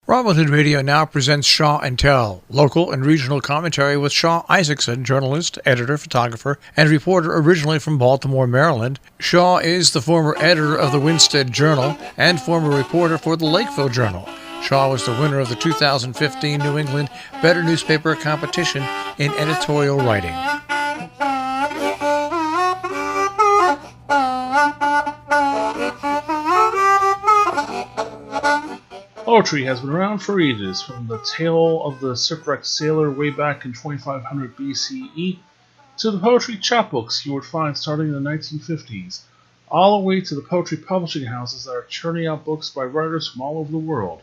Robin Hood Radio now presents Shaw and Tell, local and regional commentary with Shaw Izikson, journalist, editor, photographer, and reporter originally from Baltimore, Maryland. Shaw is the former editor of the Winsted Journal and former reporter for the Lakeville Journal. Shaw was the winner of the 2015 New England Better Newspaper Competition in editorial writing. Poetry has been around for ages, from the tale of the shipwrecked sailor way back in 2500 BCE to the poetry chapbooks you would find starting in the 1950s, all the way to the poetry publishing houses that are churning out books by writers from all over the world.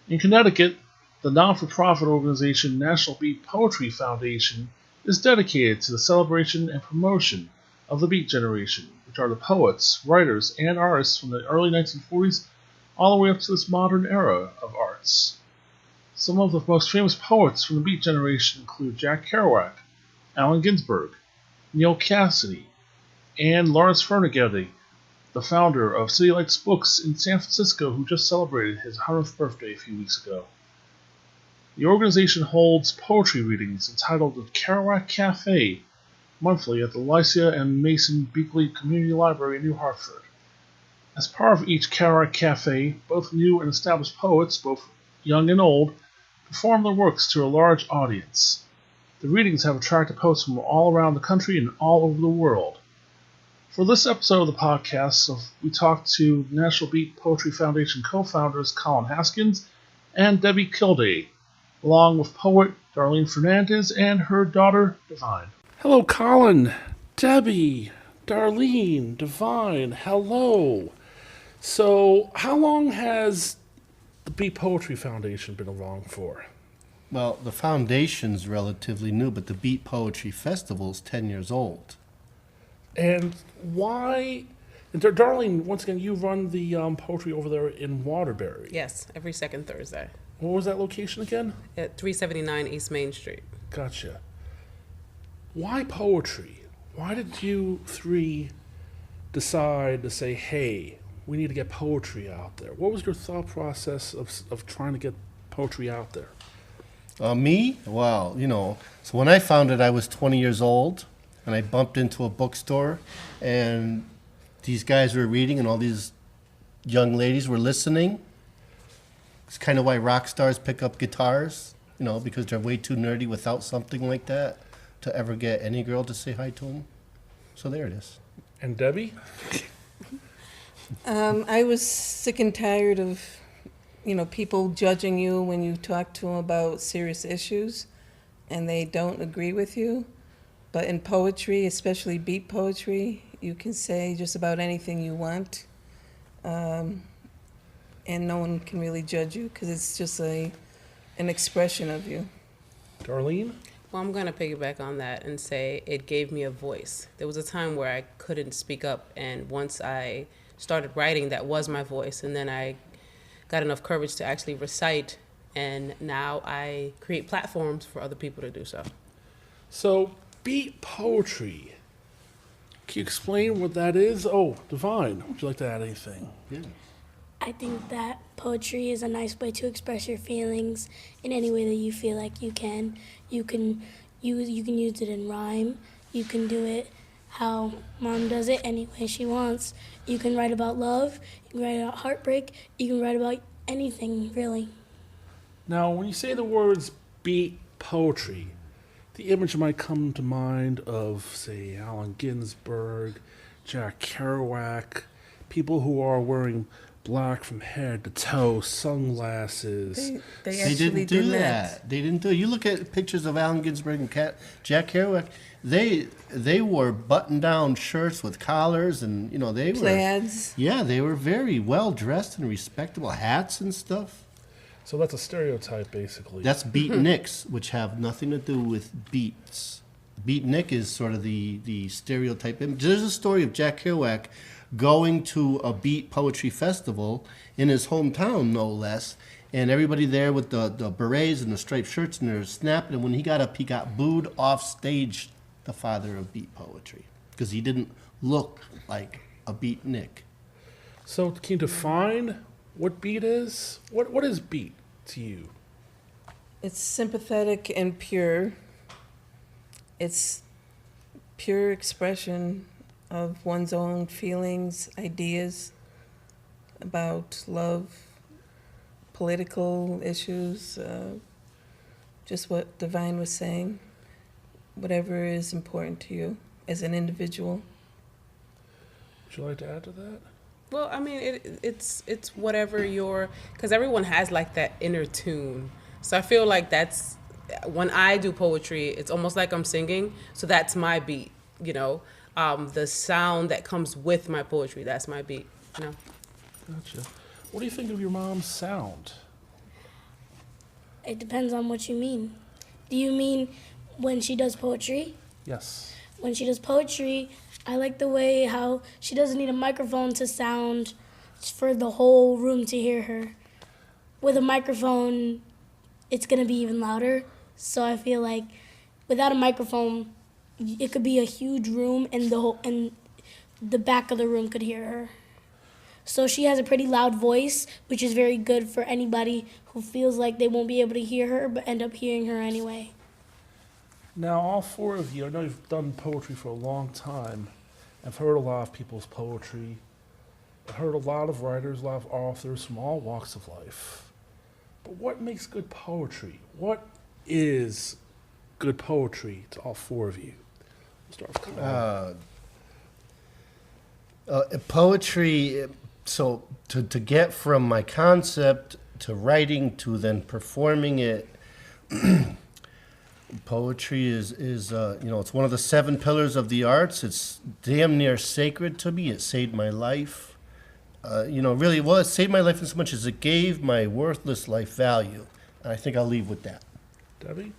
In Connecticut, the non-for-profit organization National-Beat-Poetry.mp3 is dedicated to the celebration and promotion of the Beat generation, which are the poets, writers, and artists from the early 1940s all the way up to this modern era of arts. Some of the most famous poets from the Beat generation include Jack Kerouac, Allen Ginsberg, Neal Cassady, and Lawrence Ferlinghetti, the founder of City Lights Books in San Francisco, who just celebrated his 100th birthday a few weeks ago. The organization holds poetry readings entitled the Kerouac Cafe monthly at the Lycia and Mason Beakley Community Library in New Hartford. As part of each Kerouac Cafe, both new and established poets, both young and old, perform their works to a large audience. The readings have attracted poets from all around the country and all over the world. For this episode of the podcast, we talked to National Beat Poetry Foundation co-founders Colin Haskins and Debbie Kilday, along with poet Darlene Fernandez and her daughter Divine. Hello, Colin, Debbie, Darlene, Divine, hello. So, how long has the Beat Poetry Foundation been around for? Well, the foundation's relatively new, but the Beat Poetry Festival's 10 years old. And why? And Darlene, once again, you run the poetry over there in Waterbury. Yes, every second Thursday. What was that location again? At 379 East Main Street. Gotcha. Why poetry? Why did you three decide to say, hey, we need to get poetry out there? What was your thought process of trying to get poetry out there? Me? Well, so when I found it, I was 20 years old, and I bumped into a bookstore, and these guys were reading, and all these young ladies were listening. It's kind of why rock stars pick up guitars, because they're way too nerdy without something like that to ever get any girl to say hi to them. So there it is. And Debbie? I was sick and tired of, people judging you when you talk to them about serious issues and they don't agree with you. But in poetry, especially beat poetry, you can say just about anything you want. And no one can really judge you because it's just an expression of you. Darlene? Well, I'm going to piggyback on that and say it gave me a voice. There was a time where I couldn't speak up, and once I started writing, that was my voice, and then I got enough courage to actually recite, and now I create platforms for other people to do so. So, beat poetry. Can you explain what that is? Oh, Divine, would you like to add anything? Yeah. I think that poetry is a nice way to express your feelings in any way that you feel like you can. You can use it in rhyme. You can do it how Mom does it any way she wants. You can write about love. You can write about heartbreak. You can write about anything, really. Now, when you say the words beat poetry, the image might come to mind of, say, Allen Ginsberg, Jack Kerouac, people who are wearing black from head to toe, sunglasses. They didn't do that. They didn't do it. You look at pictures of Allen Ginsberg and Jack Kerouac. They wore button-down shirts with collars, and they were plaids. Yeah, they were very well dressed and respectable, hats and stuff. So that's a stereotype, basically. That's beatniks, which have nothing to do with beats. Beatnik is sort of the stereotype. There's a story of Jack Kerouac going to a beat poetry festival in his hometown, no less, and everybody there with the berets and the striped shirts, and they're snapping, and when he got up, he got booed off stage, the father of beat poetry, because he didn't look like a beatnik. So can you define what beat is? What is beat? to you? It's sympathetic and pure. It's pure expression of one's own feelings, ideas about love, political issues, just what Divine was saying, whatever is important to you as an individual. Would you like to add to that? Well, I mean, it's whatever because everyone has like that inner tune. So I feel like that's, when I do poetry, it's almost like I'm singing. So that's my beat, the sound that comes with my poetry, that's my beat, Gotcha. What do you think of your mom's sound? It depends on what you mean. Do you mean when she does poetry? Yes. When she does poetry, I like the way how she doesn't need a microphone to sound for the whole room to hear her. With a microphone, it's going to be even louder. So I feel like without a microphone, it could be a huge room and the back of the room could hear her. So she has a pretty loud voice, which is very good for anybody who feels like they won't be able to hear her but end up hearing her anyway. Now, all four of you, I know you've done poetry for a long time. I've heard a lot of people's poetry. I've heard a lot of writers, a lot of authors from all walks of life. But what makes good poetry? What is good poetry to all four of you? We'll start with Colin. Poetry, so to get from my concept to writing to then performing it, poetry is it's one of the 7 pillars of the arts. It's damn near sacred to me. It saved my life. Really, well, it saved my life in so much as it gave my worthless life value. And I think I'll leave with that. Debbie?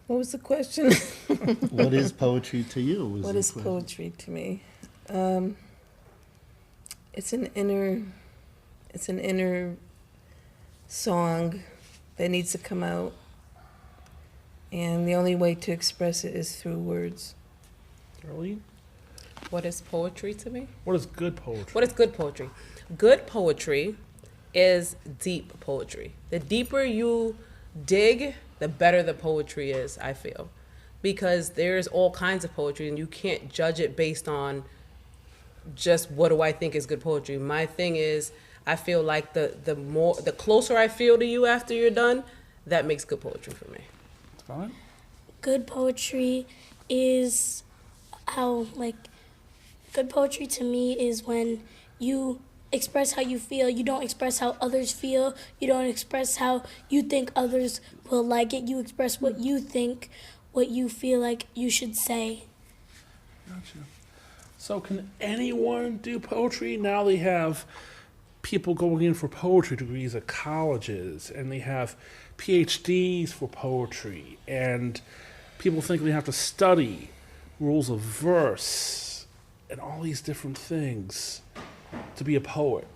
What was the question? What is poetry to you? What is poetry to me? It's an inner song that needs to come out, and the only way to express it is through words. Darlene? What is poetry to me? What is good poetry? What is good poetry? Good poetry is deep poetry. The deeper you dig, the better the poetry is, I feel. Because there's all kinds of poetry, and you can't judge it based on just what do I think is good poetry. My thing is, I feel like the closer I feel to you after you're done, that makes good poetry for me. Fine. Good poetry is good poetry to me is when you express how you feel. You don't express how others feel. You don't express how you think others will like it. You express what you think, what you feel like you should say. Gotcha. So can anyone do poetry? Now they have people going in for poetry degrees at colleges, and they have PhDs for poetry, and people think they have to study rules of verse and all these different things to be a poet.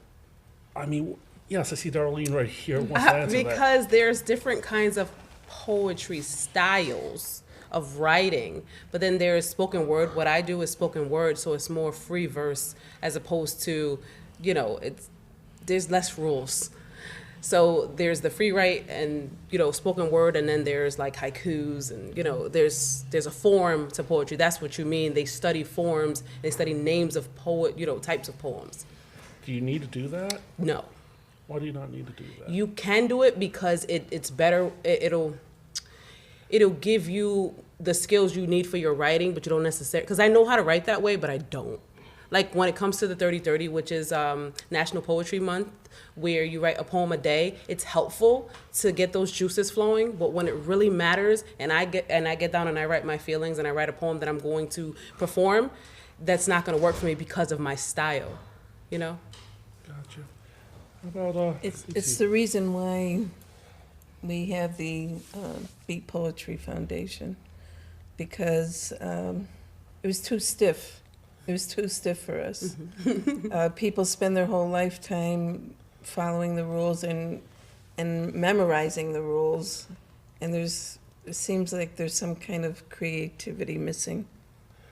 I mean, yes, I see Darlene right here wants to answer that. Because there's different kinds of poetry styles of writing, but then there's spoken word. What I do is spoken word, so it's more free verse as opposed to, there's less rules. So there's the free write and, spoken word, and then there's like haikus and, there's a form to poetry. That's what you mean. They study forms, they study names of types of poems. Do you need to do that? No. Why do you not need to do that? You can do it because it's better. It'll give you the skills you need for your writing, but you don't necessarily, because I know how to write that way, but I don't. Like when it comes to the 30-30, which is National Poetry Month, where you write a poem a day, it's helpful to get those juices flowing. But when it really matters, and I get down and I write my feelings and I write a poem that I'm going to perform, that's not going to work for me because of my style, Gotcha. How about It's the reason why we have the Beat Poetry Foundation, because it was too stiff. It was too stiff for us. People spend their whole lifetime following the rules and memorizing the rules, and it seems like there's some kind of creativity missing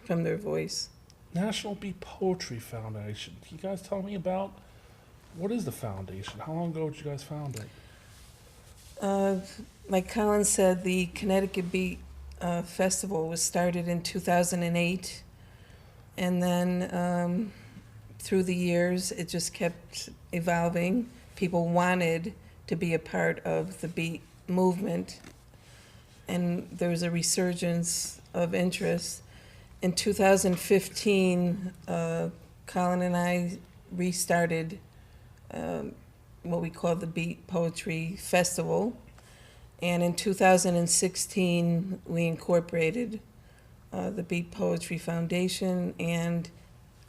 from their voice. National Beat Poetry Foundation. Can you guys tell me about What is the foundation? How long ago did you guys found it? Like Colin said, the Connecticut Beat Festival was started in 2008, and then through the years, it just kept evolving. People wanted to be a part of the beat movement, and there was a resurgence of interest. In 2015, Colin and I restarted what we call the Beat Poetry Festival. And in 2016, we incorporated the Beat Poetry Foundation and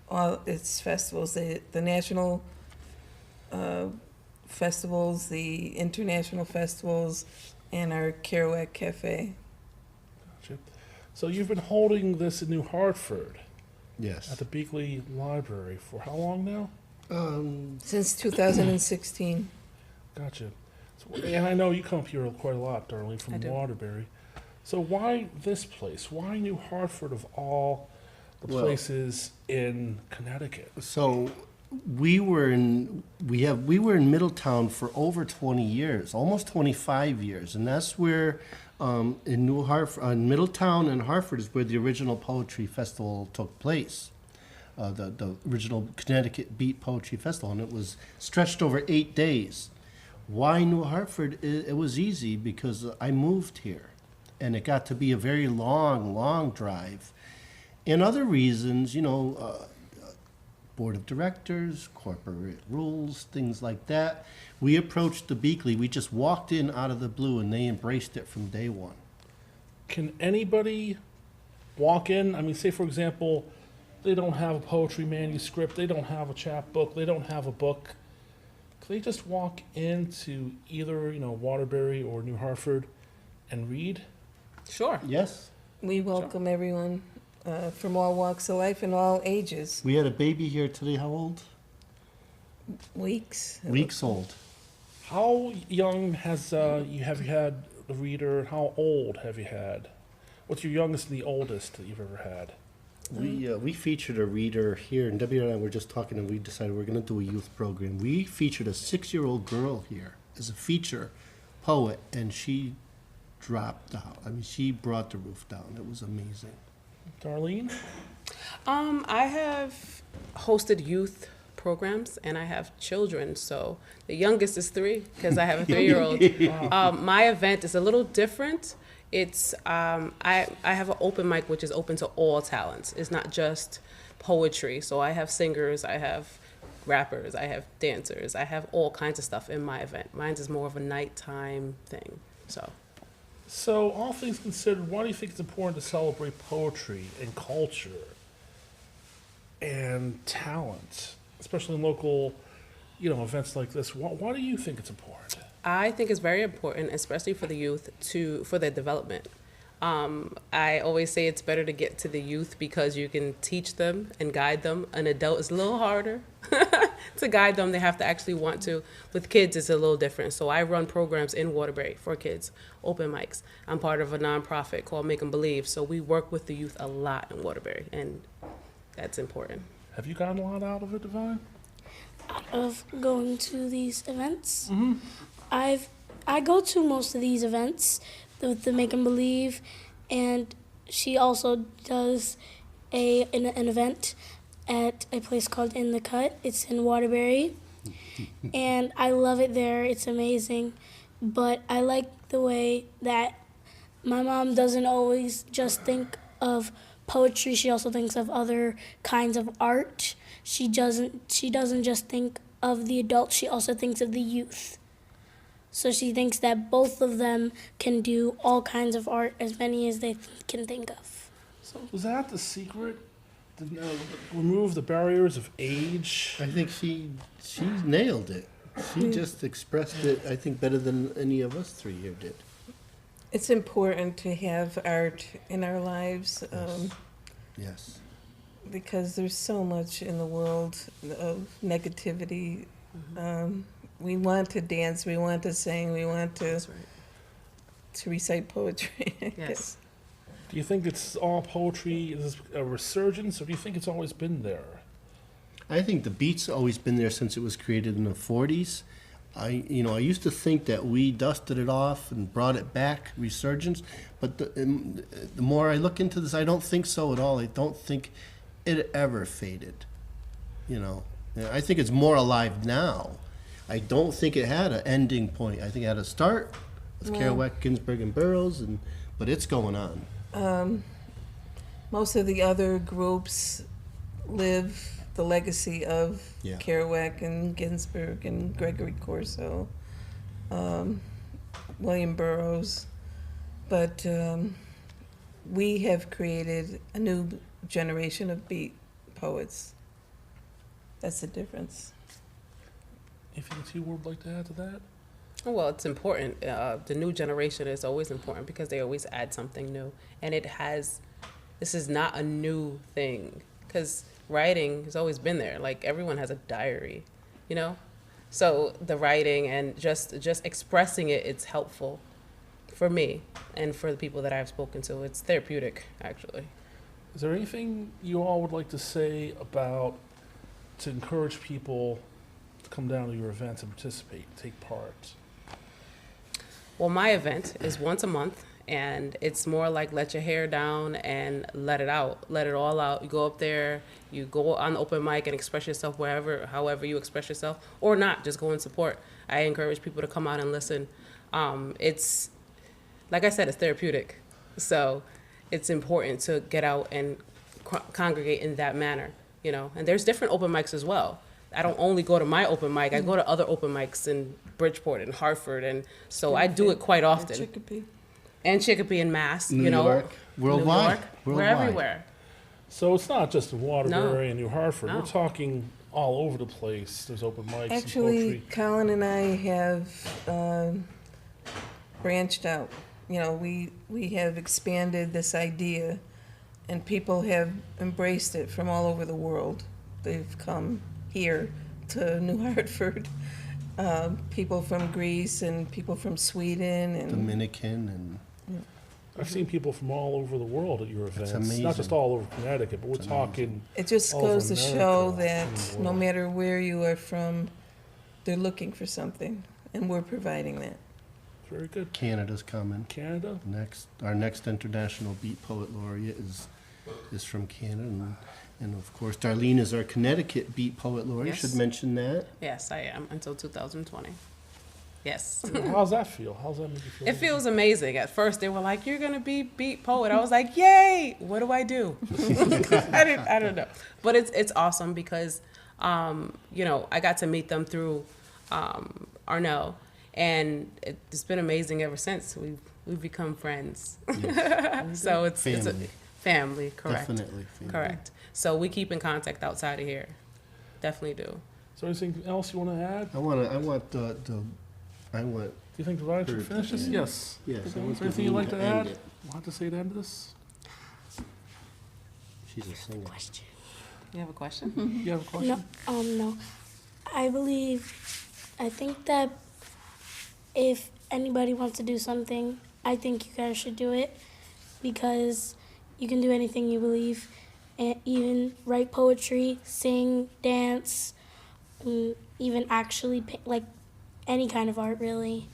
all its festivals, the national festivals, the international festivals, and our Kerouac Cafe. Gotcha. So you've been holding this in New Hartford Yes. at the Beakley Library for how long now? Since 2016. Gotcha. So, and I know you come up here quite a lot, Darlene, from I do. Waterbury. So why this place? Why New Hartford of all the Well- places in Connecticut? So we were in Middletown for over 20 years, almost 25 years, and that's where in New Hartford, Middletown and Hartford is where the original poetry festival took place. The original Connecticut Beat Poetry Festival, and it was stretched over 8 days. Why New Hartford? It was easy because I moved here, and it got to be a very long drive. And other reasons, board of directors, corporate rules, things like that. We approached the Beakley. We just walked in out of the blue, and they embraced it from day one. Can anybody walk in? I mean, say for example, they don't have a poetry manuscript, they don't have a chapbook, they don't have a book. Can they just walk into either, Waterbury or New Hartford and read? Sure. Yes, We welcome everyone from all walks of life and all ages. we had a baby here today. How old? Weeks. Weeks old. How young have you had the reader? How old have you had? What's your youngest and the oldest that you've ever had? We featured a reader here, and Debbie and I were just talking, and we decided we're going to do a youth program. We featured a 6-year-old girl here as a feature poet, and she dropped out. I mean, she brought the roof down. It was amazing. Darlene? I have hosted youth programs and I have children. So the youngest is 3 because I have a 3-year-old. My event is a little different. It's I have an open mic which is open to all talents. It's not just poetry. So I have singers, I have rappers, I have dancers, I have all kinds of stuff in my event. Mine's is more of a nighttime thing. So, all things considered, why do you think it's important to celebrate poetry and culture and talent, especially in local, events like this? Why do you think it's important? I think it's very important, especially for the youth, for their development. I always say it's better to get to the youth because you can teach them and guide them. An adult is a little harder to guide them. They have to actually want to. With kids, it's a little different. So I run programs in Waterbury for kids, open mics. I'm part of a nonprofit called Make 'em Believe. So we work with the youth a lot in Waterbury, and that's important. Have you gotten a lot out of it, Divine? Of going to these events. I go to most of these events with the Make 'em Believe, and she also does an event at a place called In the Cut. It's in Waterbury, and I love it there. It's amazing, but I like the way that my mom doesn't always just think of poetry. She also thinks of other kinds of art. She doesn't just think of the adults. She also thinks of the youth. So she thinks that both of them can do all kinds of art, as many as they can think of. So, was that the secret? To remove the barriers of age? I think she nailed it. She just expressed it, I think, better than any of us 3 here did. It's important to have art in our lives Yes. because there's so much in the world of negativity. We want to dance, we want to sing, we want to That's right. recite poetry. I Yes. guess. Do you think it's all poetry? Is this a resurgence, or do you think it's always been there? I think the beat's always been there since it was created in the 40s. I used to think that we dusted it off and brought it back, resurgence. But the more I look into this, I don't think so at all. I don't think it ever faded. I think it's more alive now. I don't think it had an ending point. I think it had a start with Kerouac, Ginsberg, and Burroughs, but it's going on. Most of the other groups live the legacy of Kerouac and Ginsberg and Gregory Corso, William Burroughs. But we have created a new generation of beat poets. That's the difference. Anything else you would like to add to that? Well, it's important. The new generation is always important because they always add something new. And this is not a new thing, because writing has always been there. Like, everyone has a diary, So the writing and just expressing it, it's helpful for me and for the people that I've spoken to. It's therapeutic, actually. Is there anything you all would like to say to encourage people to come down to your events and participate, take part? Well, my event is once a month, and it's more like let your hair down and let it out. Let it all out. You go up there, you go on the open mic and express yourself however you express yourself, or not, just go and support. I encourage people to come out and listen. It's, like I said, it's therapeutic. So it's important to get out and congregate in that manner, And there's different open mics as well. I don't only go to my open mic, I go to other open mics in Bridgeport and Hartford, and so I do it quite often. And Chicopee and Mass, New York, worldwide. We're everywhere. So it's not just in Waterbury No. and New Hartford. No. We're talking all over the place. There's open mics Actually, and poetry. Colin and I have branched out. We have expanded this idea, and people have embraced it from all over the world. They've come here to New Hartford. People from Greece and people from Sweden and Dominican and I've seen people from all over the world at your events. amazing. Not just all over Connecticut, but we're talking it just all over goes to show America and that the no world. matter where you are from, they're looking for something, and we're providing that. Very good. Canada's coming. Canada? Our next international beat poet laureate is from Canada, and of course Darlene is our Connecticut beat poet laureate. Yes. Should mention that. Yes, I am, until 2020. Yes. How's that feel? How's that make you feel? It feels amazing. At first, they were like, "You're gonna be beat poet." I was like, "Yay! What do I do?" I don't know, but it's awesome because, I got to meet them through Arnell, and it's been amazing ever since. We've become friends. So it's a family, correct? Definitely family. Correct. So we keep in contact outside of here. Definitely do. Is there anything else you want to add? I want. Do you think Ryan should Her finish this? to- Yes. Yes. Is I there want anything you'd like to end add? it. Want to say to end this? She's a singer. Question. You have a question? You have a question? No. I think that if anybody wants to do something, I think you guys should do it, because you can do anything you believe, and even write poetry, sing, dance, even actually like any kind of art, really.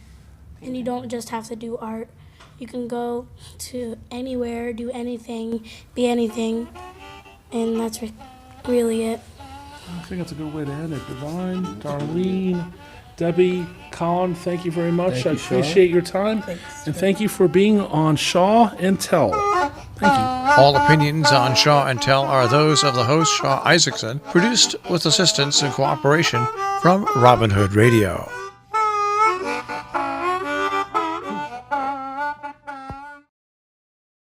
And you don't just have to do art. You can go to anywhere, do anything, be anything, and that's really it. I think that's a good way to end it. Divine, Darlene, Debbie, Colin, thank you very much. Thank you, I Shaw. appreciate your time. Thanks. And thank you for being on Shaw and Tell. Thank you. All opinions on Shaw and Tell are those of the host, Shaw Izikson, produced with assistance and cooperation from Robin Hood Radio.